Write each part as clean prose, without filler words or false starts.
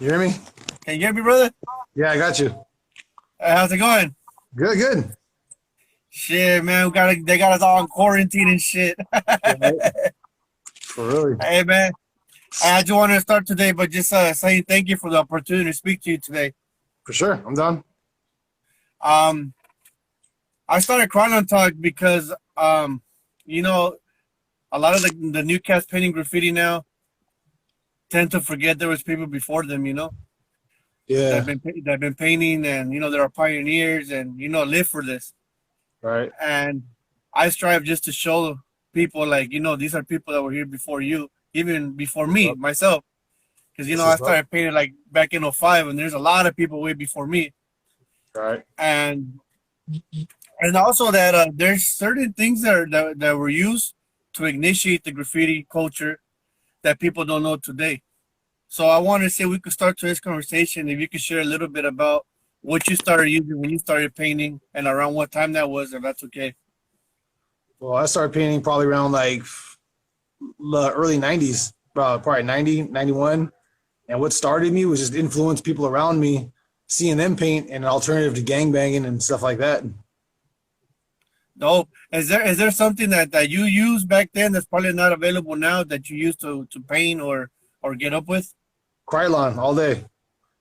You hear me? Can you hear me, brother? Yeah, I got you. How's it going? Good, good. Shit, man, they got us all in quarantine and shit. Right. For really. Hey, man, I just wanted to start today, but just saying thank you for the opportunity to speak to you today. For sure. I'm done. Um, I started KrylonTalk because you know, a lot of the new cats painting graffiti now tend to forget there was people before them. Yeah. That been painting, and there are pioneers, and live for this. Right. And I strive just to show people, like, these are people that were here before you, even before What's me up? myself, because This I is up. started painting like back in '05, and there's a lot of people way before me. Right. And also that there's certain things that were used to initiate the graffiti culture that people don't know today. So I want to say we could start today's conversation if you could share a little bit about what you started using when you started painting and around what time that was, if that's okay. Well, I started painting probably around like the early 90s, probably 90, 91. And what started me was just influence people around me, seeing them paint and an alternative to gangbanging and stuff like that. Dope. Is there something that you used back then that's probably not available now that you used to paint or get up with? Krylon all day.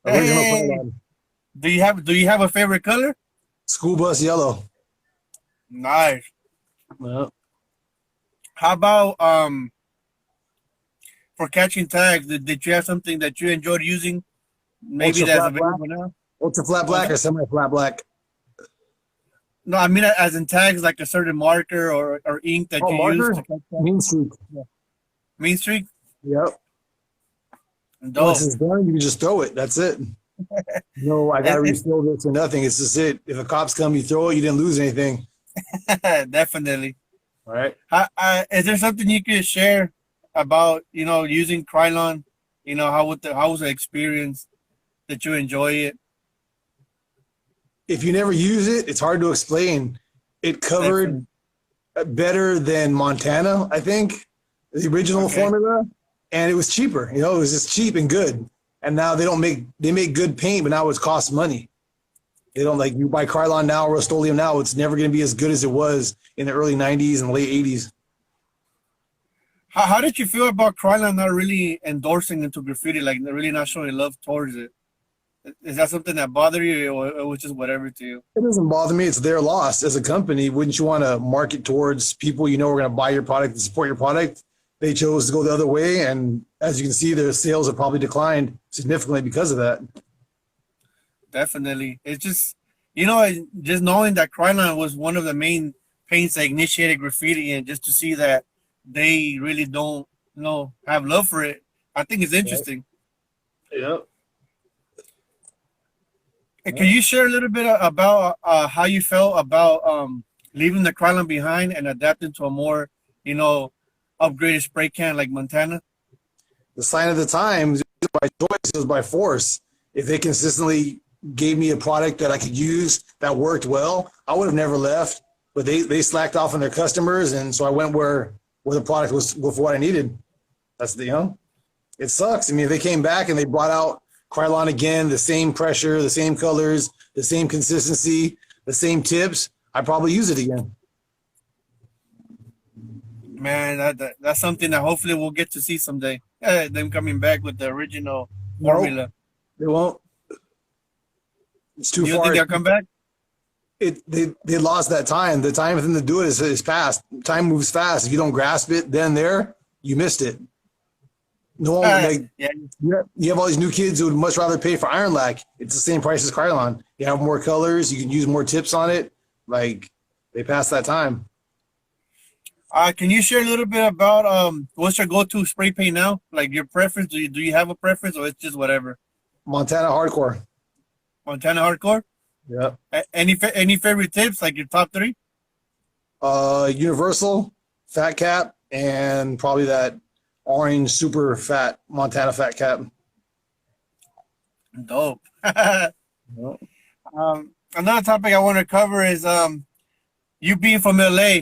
Original Hey, Krylon. do you have a favorite color? School bus yellow. Nice. Yeah. How about for catching tags? Did you have something that you enjoyed using? Maybe Ultra that's flat black. available now. Ultra flat What's black that? or semi flat black. No, I mean as in tags like a certain marker or ink that Oh, you use marker? to catch tags. Mean Streak. Yeah. Mean Streak. Yep. Once Dope. it's done, you can just throw it. That's it. No, I got to And, refill this or nothing. It's just it. If the cops come, you throw it, you didn't lose anything. and definitely. All right. Is there something you could share about using Krylon? How was the experience? Did you enjoy it? If you never use it, it's hard to explain. It covered Definitely. better than Montana, I think, the original Okay. formula, and it was cheaper. It was just cheap and good. And now they make good paint, but now it costs money. They don't like you buy Krylon now or Rust-Oleum now. It's never going to be as good as it was in the early '90s and late '80s. How did you feel about Krylon not really endorsing into graffiti, like really not showing love towards it? Is that something that bothered you, or it was just whatever to you? It doesn't bother me. It's their loss as a company. Wouldn't you want to market towards people you know are going to buy your product and support your product? They chose to go the other way, and as you can see, their sales have probably declined significantly because of that. Definitely. It's just, just knowing that Krylon was one of the main paints that initiated graffiti, and just to see that they really don't, have love for it, I think it's Right. interesting. Yep. Can you share a little bit about how you felt about leaving the Krylon behind and adapting to a more, upgraded spray can like Montana? The sign of the times, it was by choice, it was by force. If they consistently gave me a product that I could use that worked well, I would have never left. But they slacked off on their customers, and so I went where the product was with what I needed. That's it sucks. I mean, if they came back and they brought out Krylon again, the same pressure, the same colors, the same consistency, the same tips, I'd probably use it again. Man, that's something that hopefully we'll get to see someday. Them coming back with the original Nope, formula. they won't. It's too You don't think far. they'll come back? They lost that time. The time for them to do it is past. Time moves fast. If you don't grasp it then there, you missed it. No one would like Yeah, you have all these new kids who would much rather pay for Iron Lac. It's the same price as Krylon. You have more colors, you can use more tips on it. Like they passed that time. Can you share a little bit about what's your go-to spray paint now? Like your preference? Do you have a preference, or it's just whatever? Montana hardcore. Montana Hardcore. Yep. Any favorite tips? Like your top three? Universal, fat cap, and probably that orange super fat Montana fat cap. Dope. Yep. Another topic I want to cover is you being from LA,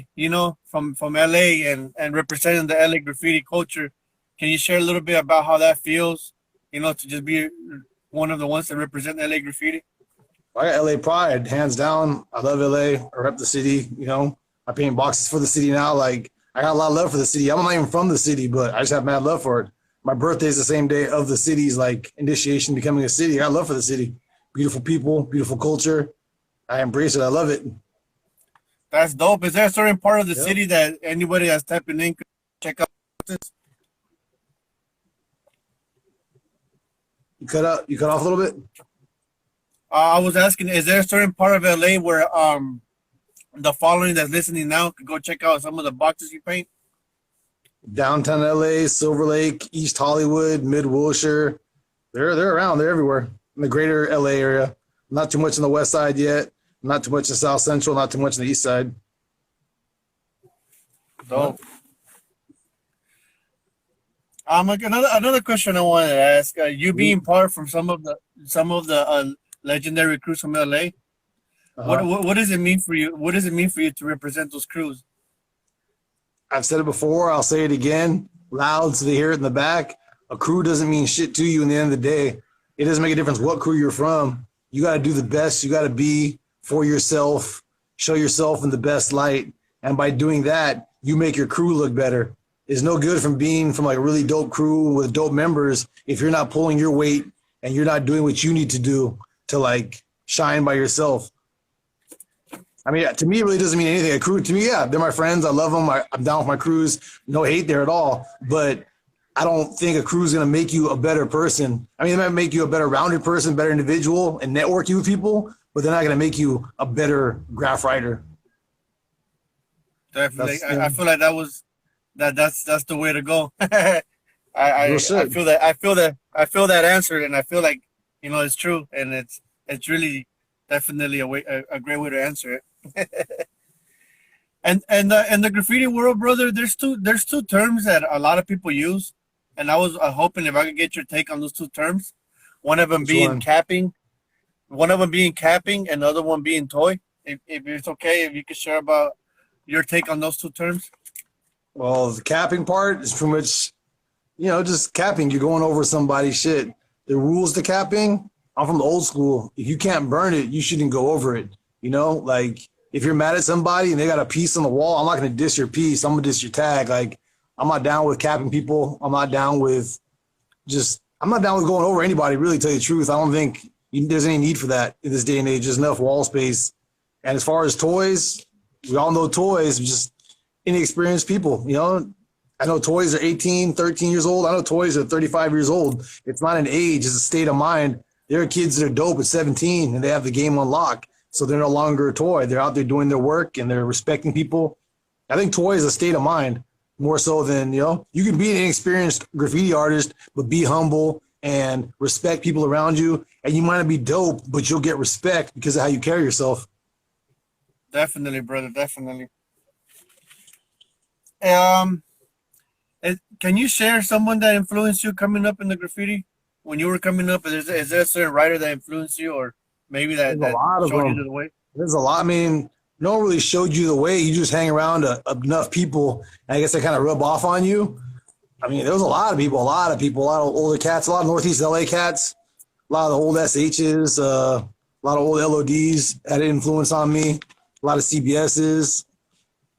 from LA and representing the LA graffiti culture. Can you share a little bit about how that feels? To just be one of the ones that represent LA graffiti? I got LA pride, hands down. I love LA. I rep the city. You know, I paint boxes for the city now. Like, I got a lot of love for the city. I'm not even from the city, but I just have mad love for it. My birthday is the same day of the city's like initiation, becoming a city. I got love for the city. Beautiful people, beautiful culture. I embrace it. I love it. That's dope. Is there a certain part of the Yep. city that anybody that's tapping in could check out this? You cut off a little bit. I was asking, is there a certain part of LA where the following that's listening now could go check out some of the boxes you paint? Downtown LA, Silver Lake, East Hollywood, Mid Wilshire. They're around. They're everywhere in the greater LA area. Not too much on the west side yet. Not too much in South Central. Not too much on the east side. Dope. Like another question I wanted to ask. You being part from some of the legendary crews from LA. What does it mean for you? What does it mean for you to represent those crews? I've said it before. I'll say it again, loud so they hear it in the back. A crew doesn't mean shit to you in the end of the day. It doesn't make a difference what crew you're from. You got to do the best. You got to be for yourself, show yourself in the best light. And by doing that, you make your crew look better. It's no good from being from like a really dope crew with dope members if you're not pulling your weight and you're not doing what you need to do to like shine by yourself. I mean, to me, it really doesn't mean anything. A crew, to me, yeah, they're my friends. I love them. I'm down with my crews. No hate there at all. But I don't think a crew is going to make you a better person. I mean, it might make you a better rounded person, better individual, and network you with people, but they're not going to make you a better graph writer. Definitely. I feel like that's the way to go. I feel that answer, and I feel like, you know, it's true, and it's really definitely a great way to answer it. And in the graffiti world, brother, there's two terms that a lot of people use, and I was hoping if I could get your take on those two terms. One of them being capping, and the other one being toy. If it's okay, if you could share about your take on those two terms. Well, the capping part is pretty much, you know, just capping. You're going over somebody's shit. The rules to capping, I'm from the old school. If you can't burn it, you shouldn't go over it. You know, like if you're mad at somebody and they got a piece on the wall, I'm not going to diss your piece. I'm going to diss your tag. Like, I'm not down with capping people. I'm not down with going over anybody, really, to tell you the truth. I don't think there's any need for that in this day and age. There's enough wall space. And as far as toys, we all know toys, just inexperienced people, you know. I know toys are 18, 13 years old. I know toys are 35 years old. It's not an age, it's a state of mind. There are kids that are dope at 17 and they have the game on lock. So they're no longer a toy. They're out there doing their work and they're respecting people. I think toy is a state of mind more so than, you know, you can be an inexperienced graffiti artist, but be humble and respect people around you. And you might not be dope, but you'll get respect because of how you carry yourself. Definitely, brother. Definitely. Can you share someone that influenced you coming up in the graffiti? When you were coming up, is there a certain writer that influenced you, or maybe that showed you the way? There's a lot. I mean, no one really showed you the way. You just hang around enough people, and I guess they kind of rub off on you. I mean, there was a lot of of older cats, a lot of Northeast LA cats, a lot of the old SHs, a lot of old LODs had an influence on me, a lot of CBSs,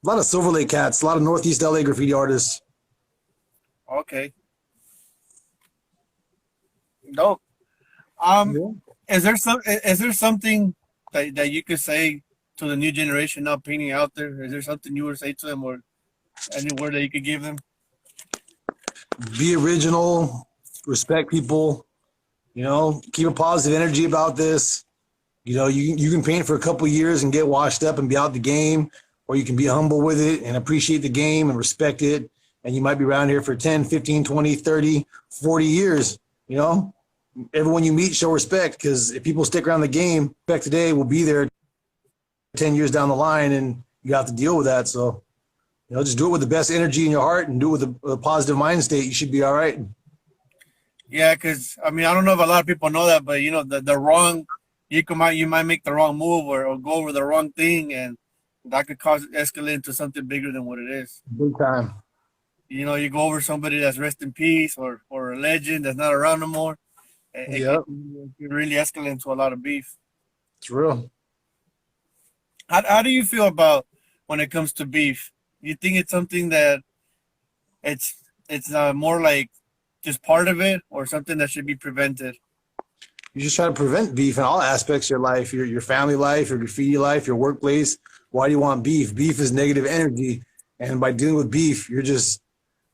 a lot of Silver Lake cats, a lot of Northeast LA graffiti artists. Okay. Dope. Is there something that you could say to the new generation now painting out there? Is there something you would say to them, or any word that you could give them? Be original, respect people, you know, keep a positive energy about this. You know, you can paint for a couple of years and get washed up and be out the game, or you can be humble with it and appreciate the game and respect it. And you might be around here for 10, 15, 20, 30, 40 years, you know. Everyone you meet, show respect, because if people stick around the game, respect today will be there 10 years down the line, and you have to deal with that. So, you know, just do it with the best energy in your heart and do it with a positive mind state. You should be all right. Yeah, because, I mean, I don't know if a lot of people know that, but, you know, the wrong, you might make the wrong move or go over the wrong thing, and that could escalate into something bigger than what it is. Big time. You know, you go over somebody that's rest in peace or a legend that's not around no more. Yep, it really escalate into a lot of beef. it's real. How do you feel about when it comes to beef? You think it's something that it's more like just part of it, or something that should be prevented? You just try to prevent beef in all aspects of your life, your family life, your graffiti life, your workplace. Why do you want beef? Beef is negative energy. And by dealing with beef, you're just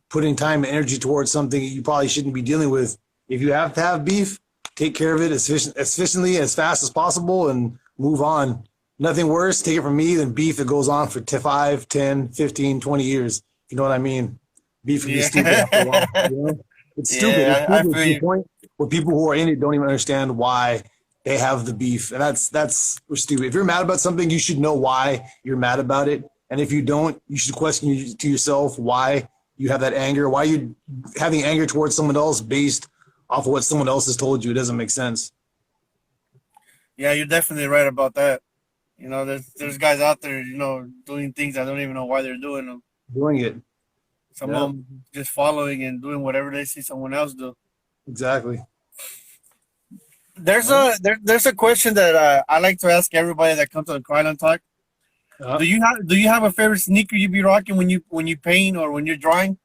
putting time and energy towards something you probably shouldn't be dealing with. If you have to have beef, take care of it as efficiently, as fast as possible, and move on. Nothing worse, take it from me, than beef that goes on for 5, 10, 15, 20 years. You know what I mean? Beef can be stupid after a while. Yeah, You know? It's stupid. It's yeah, I stupid feel to the you. point where people who are in it don't even understand why they have the beef. And that's stupid. If you're mad about something, you should know why you're mad about it. And if you don't, you should question to yourself why you have that anger, why you having anger towards someone else based off of what someone else has told you. It doesn't make sense. Yeah, you're definitely right about that. There's guys out there, doing things I don't even know why they're doing them. Doing it. Some Yeah, of them just following and doing whatever they see someone else do. exactly. There's Yeah. there's a question that I like to ask everybody that comes on KrylonTalk. Uh, Do you have a favorite sneaker you be rocking when you paint or when you're drawing?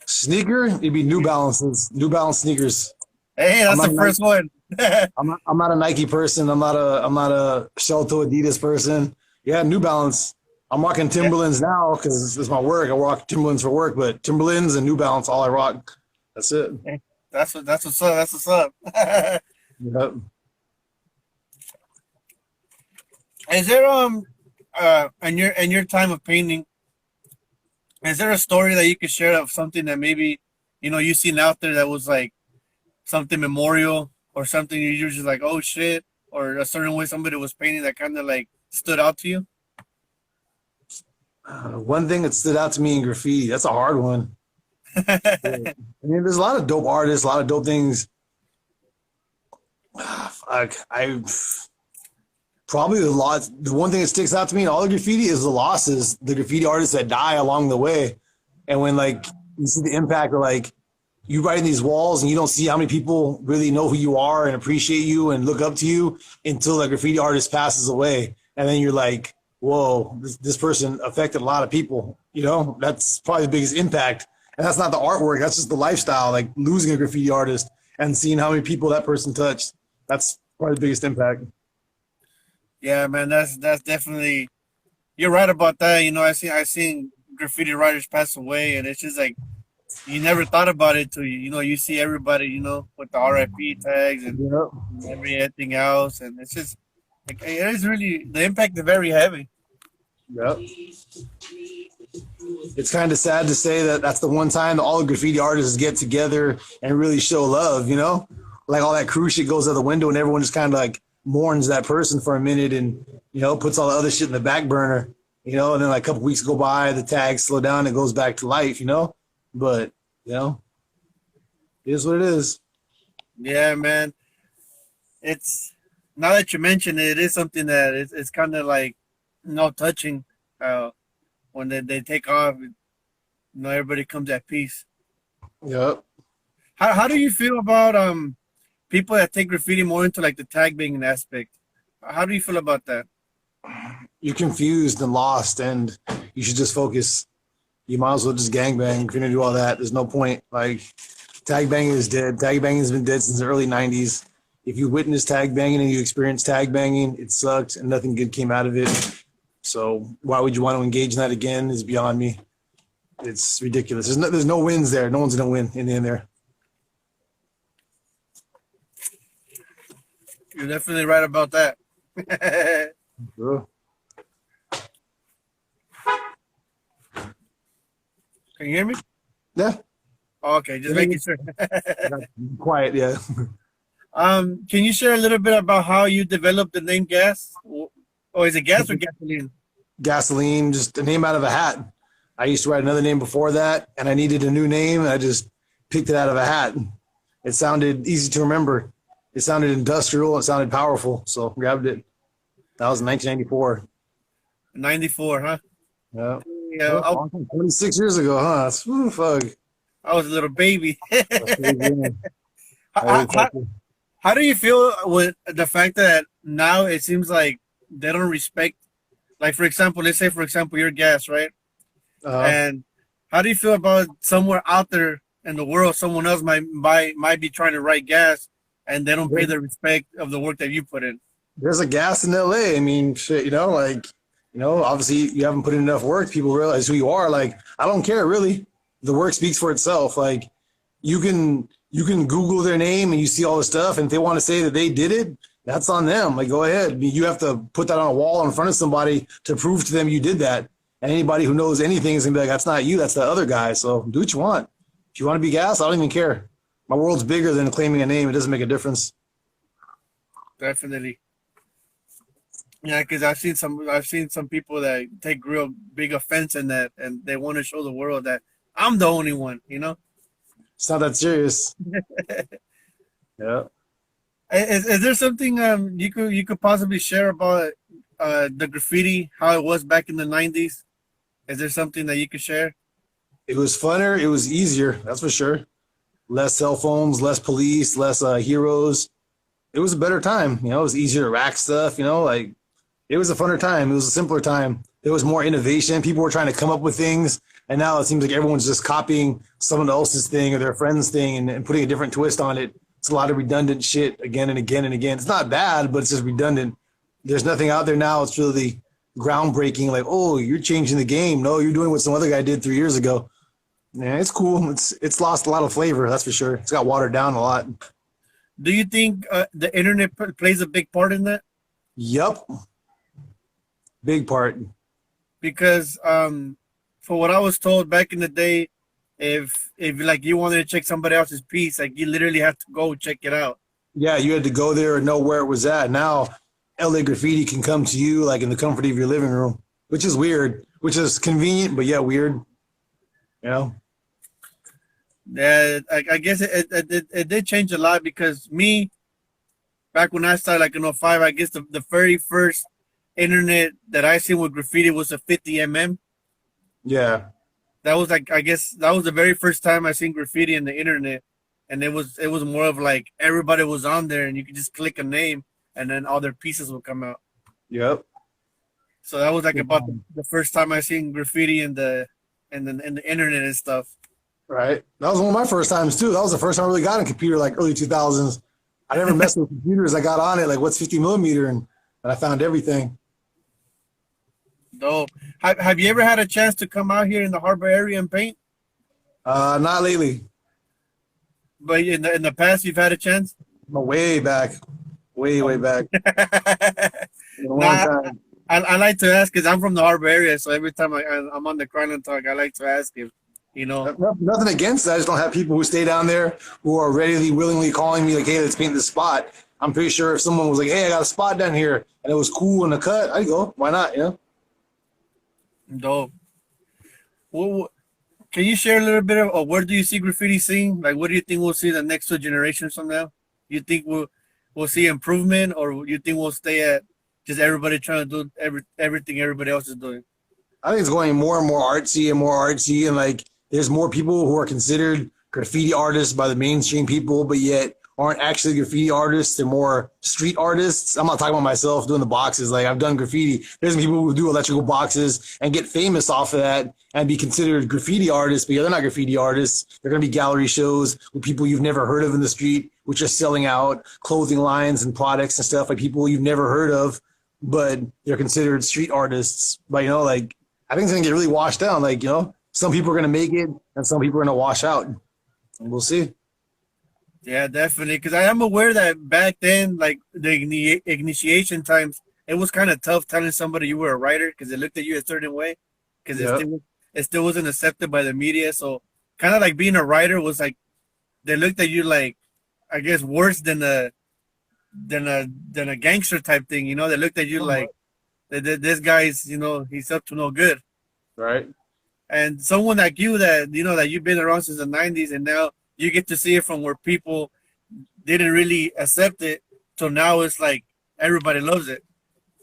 Sneaker, it'd be New Balances, New Balance sneakers. Hey, I'm that's not the a Nike, first one. I'm not a Nike person. I'm not a Shelto Adidas person. Yeah, New Balance. I'm rocking Yeah, Timberlands now because it's my work. I rock Timberlands for work, but Timberlands and New Balance, all I rock. That's it. hey, that's what's up. That's what's up. Yep. Is there in your time of painting, is there a story that you could share of something that maybe you seen out there that was like something memorial, or something you're just like, oh shit, or a certain way somebody was painting that kind of like stood out to you? One thing that stood out to me in graffiti, that's a hard one. Yeah. I mean, there's a lot of dope artists, a lot of dope things. Fuck, I probably the one thing that sticks out to me in all the graffiti is the losses, the graffiti artists that die along the way. And when like you see the impact of like you writing these walls and you don't see how many people really know who you are and appreciate you and look up to you until the graffiti artist passes away. And then you're like, whoa, this person affected a lot of people. That's probably the biggest impact. And that's not the artwork. That's just the lifestyle, like losing a graffiti artist and seeing how many people that person touched. That's probably the biggest impact. Yeah, man, that's definitely, you're right about that. I seen graffiti writers pass away, and it's just like you never thought about it till you see everybody with the RIP tags and Yep. everything else, and it's just like it is really, the impact is very heavy. Yep. It's kind of sad to say that that's the one time that all the graffiti artists get together and really show love. Like all that crew shit goes out the window and everyone just kind of like mourns that person for a minute and, puts all the other shit in the back burner, and then like a couple weeks go by, the tags slow down, it goes back to life. But, it is what it is. Yeah, man. It's, now that you mention it, it is something that it's kind of like touching. Uh, when they take off, everybody comes at peace. Yep. How do you feel about people that take graffiti more into like the tag banging aspect? How do you feel about that? You're confused and lost and you should just focus. You might as well just gangbang. If you're going to do all that, there's no point. Like, tag banging is dead. Tag banging has been dead since the early 90s. If you witnessed tag banging and you experienced tag banging, it sucked and nothing good came out of it. So why would you want to engage in that again is beyond me. It's ridiculous. There's no wins there. No one's going to win in the end there. You're definitely right about that. Sure. Can you hear me? Yeah. Okay, just making sure. Quiet, yeah. Can you share a little bit about how you developed the name Gas? Or is it gas or gasoline? Gasoline, just a name out of a hat. I used to write another name before that, and I needed a new name, and I just picked it out of a hat. It sounded easy to remember. It sounded industrial. It sounded powerful, so grabbed it. That was in 1994. 94, huh? Yeah. Yeah, Oh, 26 years ago, huh? Fuck. I was a little baby. That's crazy, man. How, how, how do you feel with the fact that now it seems like they don't respect, like for example, let's say for example you're gas, right? Uh, And how do you feel about somewhere out there in the world, someone else might be trying to write gas, and they don't pay the respect of the work that you put in? there's a gas in LA. I mean, shit, like, obviously you haven't put in enough work. People realize who you are. Like, I don't care really. The work speaks for itself. Like, you can Google their name and you see all the stuff. And if they want to say that they did it, that's on them. Like, go ahead. I mean, you have to put that on a wall in front of somebody to prove to them you did that. And anybody who knows anything is gonna be like, that's not you, that's the other guy. So do what you want. If you want to be gas, I don't even care. My world's bigger than claiming a name. It doesn't make a difference. Definitely. Yeah, because I've seen some people that take real big offense in that, and they want to show the world that I'm the only one. It's not that serious. Yeah. Is there something you could possibly share about the graffiti, how it was back in the '90s? Is there something that you could share? It was funner. It was easier. That's for sure. Less cell phones, less police, less heroes. It was a better time. It was easier to rack stuff. Like, it was a funner time. It was a simpler time. There was more innovation. People were trying to come up with things. And now it seems like everyone's just copying someone else's thing or their friend's thing and putting a different twist on it. It's a lot of redundant shit again and again and again. It's not bad, but it's just redundant. There's nothing out there now. It's really groundbreaking. Like, oh, you're changing the game. No, you're doing what some other guy did 3 years ago. Yeah, it's cool. It's lost a lot of flavor. That's for sure. It's got watered down a lot. Do you think the internet plays a big part in that? Yup. Big part. Because for what I was told back in the day, if like you wanted to check somebody else's piece, like you literally have to go check it out. Yeah, you had to go there and know where it was at. Now, LA Graffiti can come to you like in the comfort of your living room, which is weird, which is convenient, but yeah, weird. Yeah, I guess it did change a lot because me, back when I started like in '05, I guess the very first internet that I seen with graffiti was a 50 mm. Yeah. That was like, I guess that was the very first time I seen graffiti in the internet, and it was more of like everybody was on there and you could just click a name and then all their pieces would come out. Yep. So that was like about the first time I seen graffiti in the internet and stuff. Right. That was one of my first times too. That was the first time I really got a computer, like early 2000s. I never messed with computers. I got on it, like, what's 50 millimeter? And I found everything. Dope. Have you ever had a chance to come out here in the Harbor area and paint? Not lately. But in the past, you've had a chance? No, way back. Way back. I like to ask because I'm from the Harbor area, so every time I'm on the KrylonTalk, I like to ask him. Nothing against that. I just don't have people who stay down there who are readily, willingly calling me like, hey, let's paint this spot. I'm pretty sure if someone was like, hey, I got a spot down here and it was cool in the cut, I'd go. Why not? Dope. Well, can you share a little bit of where do you see graffiti scene? Like, what do you think we'll see the next 2 generations from now? You think we'll see improvement, or you think we'll stay at just everybody trying to do everything everybody else is doing? I think it's going more and more artsy, and like there's more people who are considered graffiti artists by the mainstream people, but yet aren't actually graffiti artists. They're more street artists. I'm not talking about myself doing the boxes. Like, I've done graffiti. There's people who do electrical boxes and get famous off of that and be considered graffiti artists, but yeah, they're not graffiti artists. They're going to be gallery shows with people you've never heard of in the street, which are selling out clothing lines and products and stuff, like people you've never heard of, but they're considered street artists. But, like, I think it's going to get really washed down. Like, some people are going to make it and some people are going to wash out. And we'll see. Yeah, definitely. Because I am aware that back then, like the initiation times, it was kind of tough telling somebody you were a writer because they looked at you a certain way because it still wasn't accepted by the media. So kind of like being a writer was like, they looked at you like, I guess, worse than a gangster type thing. They looked at you like, this guy's, he's up to no good. Right. And someone like you that, that you've been around since the 90s and now you get to see it from where people didn't really accept it till now it's like everybody loves it.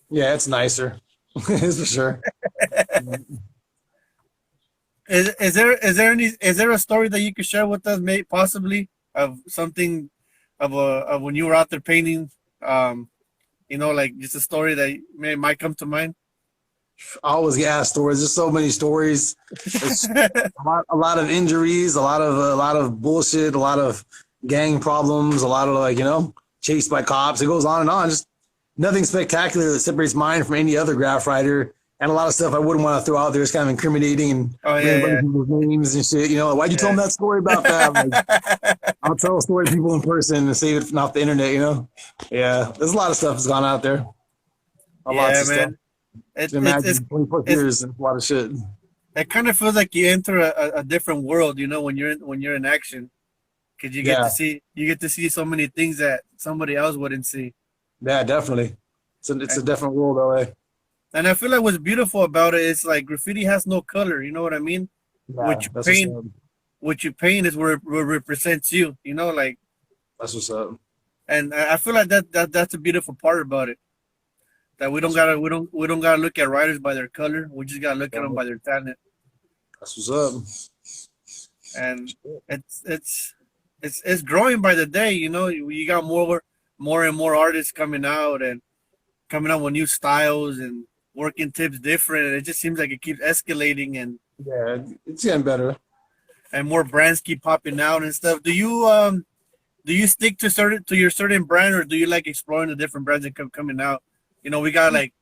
Yeah, it's nicer. It's for sure. Is there a story that you could share with us, maybe possibly of something of when you were out there painting? Like just a story that might come to mind. I always get asked stories. There's so many stories. It's a lot of injuries, a lot of bullshit, a lot of gang problems, a lot of chased by cops. It goes on and on. Just nothing spectacular that separates mine from any other graph writer. And a lot of stuff I wouldn't want to throw out there is kind of incriminating and people's names and shit. Why'd you tell them that story about that? Like, I'll tell a story to people in person and save it off the internet. Yeah, there's a lot of stuff that's gone out there. Lots of man. Stuff. Imagine 20+ years and a lot of shit. It kind of feels like you enter a different world, when you're in action, because you get to see so many things that somebody else wouldn't see. Yeah, definitely. It's a different world, LA. And I feel like what's beautiful about it is like graffiti has no color. You know what I mean? Yeah, what you paint is where it represents you. Like that's what's up. And I feel like that's a beautiful part about it. That we don't gotta look at writers by their color. We just gotta look at them by their talent. That's what's up. And it's growing by the day. You got more and more artists coming out with new styles and working tips different. And it just seems like it keeps escalating and yeah, it's getting better. And more brands keep popping out and stuff. Do you stick to your certain brand, or do you like exploring the different brands that coming out? We got like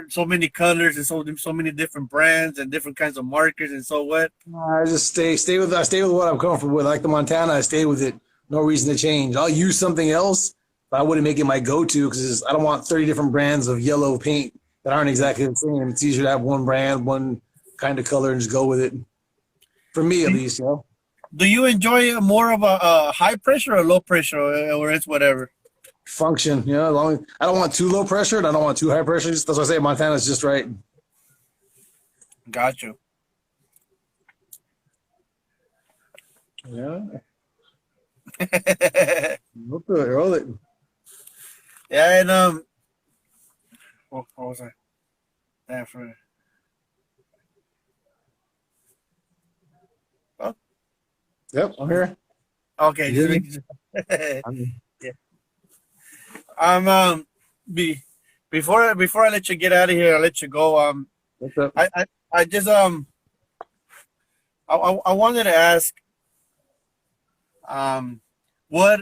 so many colors and so many different brands and different kinds of markers and so what. I just stay with what I'm comfortable with. Like the Montana, I stay with it. No reason to change. I'll use something else, but I wouldn't make it my go-to because I don't want 30 different brands of yellow paint that aren't exactly the same. It's easier to have one brand, one kind of color, and just go with it. For me, at least, Do you enjoy more of a high pressure or low pressure, or it's whatever? Function, I don't want too low pressure and I don't want too high pressure. That's why I say Montana's just right. Got you. Yeah. Roll it. Yeah, and what was I? Damn, for oh. Yep, I'm here. Okay, yeah. Before I let you get out of here, I'll let you go. What's up? I just I wanted to ask, what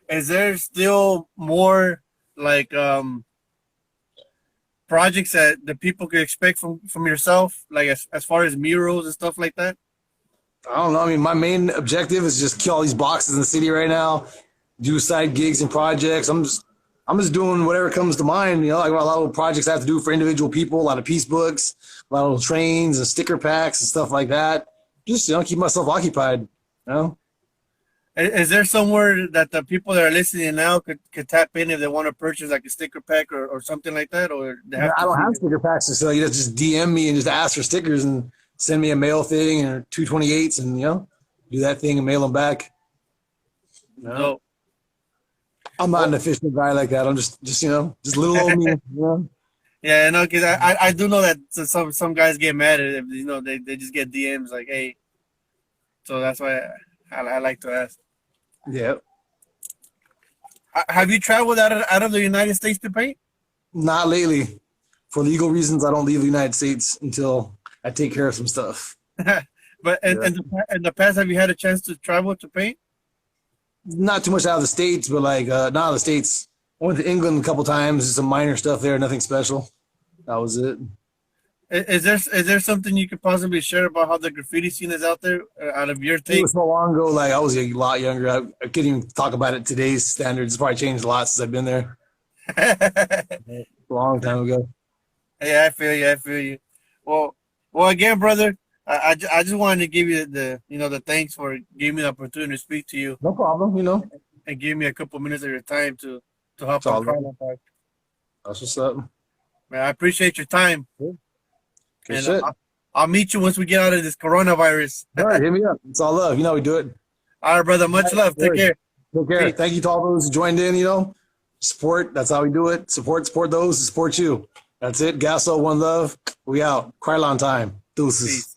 is there still more like projects that the people could expect from yourself, like as far as murals and stuff like that? I don't know. I mean, my main objective is just kill all these boxes in the city right now, do side gigs and projects. I'm just doing whatever comes to mind. Like a lot of projects I have to do for individual people, a lot of piece books, a lot of trains and sticker packs and stuff like that. Just, keep myself occupied, Is there somewhere that the people that are listening now could tap in if they want to purchase like a sticker pack or something like that? Or I don't have sticker packs to sell. You just DM me and just ask for stickers and send me a mail thing or 228s and, do that thing and mail them back. No. I'm not an efficient guy like that. I'm just little old me. Yeah, because I do know that some guys get mad at it. They just get DMs like, hey. So that's why I like to ask. Yeah. Have you traveled out of the United States to paint? Not lately. For legal reasons, I don't leave the United States until I take care of some stuff. But in the past, have you had a chance to travel to paint? Not too much out of the States, but not out of the States. I went to England a couple times, just some minor stuff there, nothing special. That was it. Is there something you could possibly share about how the graffiti scene is out there, out of your take? It was so long ago, I was a lot younger. I couldn't even talk about it today's standards. It's probably changed a lot since I've been there. A long time ago. Yeah, I feel you. Well, again, brother, I just wanted to give you the thanks for giving me the opportunity to speak to you. No problem, and give me a couple minutes of your time to help on KrylonTalk. That's what's up. Man, I appreciate your time. Good and shit. I'll meet you once we get out of this coronavirus. All right, hit me up. It's all love. We do it. All right, brother. Much love. Take care. Take care. Peace. Thank you to all those who joined in. Support. That's how we do it. Support those who support you. That's it. Gaso, one love. We out. Krylon time. Deuces. Peace.